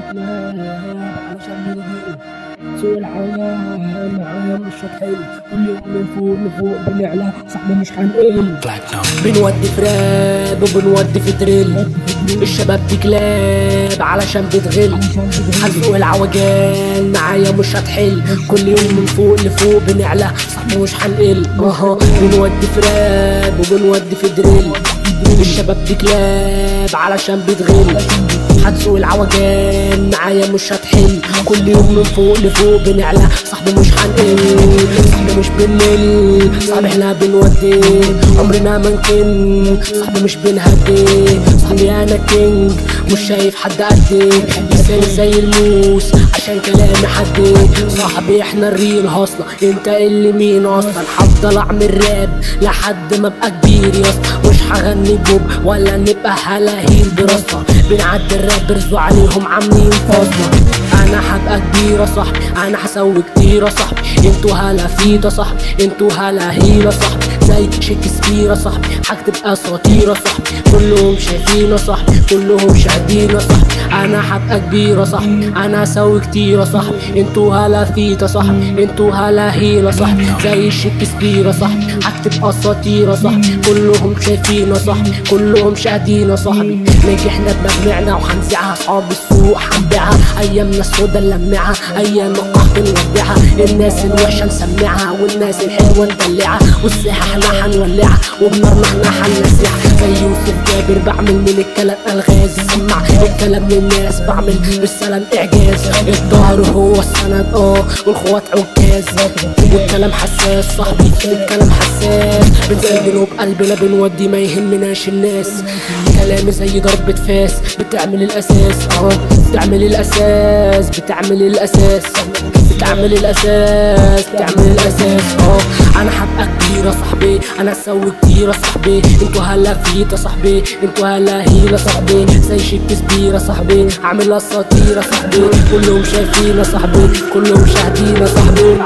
علشان نضغط سوق الحياة معايا مش هتحل، كل يوم من فوق لفوق بنعلى، صاحبي مش هنقل. بنودي في راب وبنودي في دريل، الشباب دي كلاب علشان بتغل، هنسوق العوجان معايا مش هتحل، كل يوم من فوق لفوق بنعلى، صاحبي مش هنقل. بنودي في راب وبنودي في دريل، الشباب دي كلاب علشان بتغل، هتسوق العوجان معايا مش هتحل، كل يوم من فوق لفوق بنعلى، صاحبي مش هنقل، صاحبي مش بنقل، صاحبي احنا بنودي عمرنا ما نكن، صاحبي مش بنهدي، صاحبي انا كينج مش شايف حد قدي، لساني زي الموس عشان كلامي حدي، صاحبي احنا الريل هاصلة، انت اللي مين اصلا، هفضل اعمل راب لحد ما ابقى كبير يا اسطى، مش هغني بوب ولا نبقى هلاهيل براسنا، بنعدي الرابرز وعليهم عاملين فاصلة، انا هبقى كبير يا صاحبي، انا هسوي كتير يا صاحبي، انتوا هلافيت يا صاحبي، انتوا هلاهيل يا صاحبي، زي شكسبير يا صاحبي، هكتب اساطير يا صاحبي، كلهم شايفين يا صاحبي، كلهم شاهدين يا صاحبي، انا هبقى كبير يا صاحبي، انا هسوي كتير يا صاحبي، انتوا هلافيت يا صاحبي، انتوا هلاهيل يا صاحبي، زي شكسبير يا صاحبي، هكتب اساطير يا صاحبي، كلهم شايفين يا صاحبي، كلهم شاهدين يا صاحبي، نجحنا بمجمعنا وهنزعها، اصحاب السوق هنبيعها، ايامنا السودا نلمعها، ايام القحط نودعها، الناس الوحشه نسمعها، والناس الحلوه ندلعها، والساحه احنا هنولعها، وبنارنا احنا هنلسعها، زي يوسف جابر بعمل من الكلام الغاز، سمع الكلام للناس بعمل بالسلام اعجاز، الظهر هو السند والخوات عكاز، والكلام حساس صاحبي الكلام حساس، بنسجله بقلبنا بنودي ما يهمناش الناس، كلامي زي ضربة فاس بتعمل الاساس، بتعمل الاساس، بتعمل الاساس، بتعمل الاساس، بتعمل الاساس. انا هبقى كبير يا صاحبي، انا اسوي كتير يا صاحبي، انتوا هلافيت يا صاحبي، انتوا هلاهيل يا صاحبي، زي شكسبير يا صاحبي، عامل اساطير يا صاحبي، كلهم شايفين يا صاحبي، كلهم شاهدين يا صاحبي.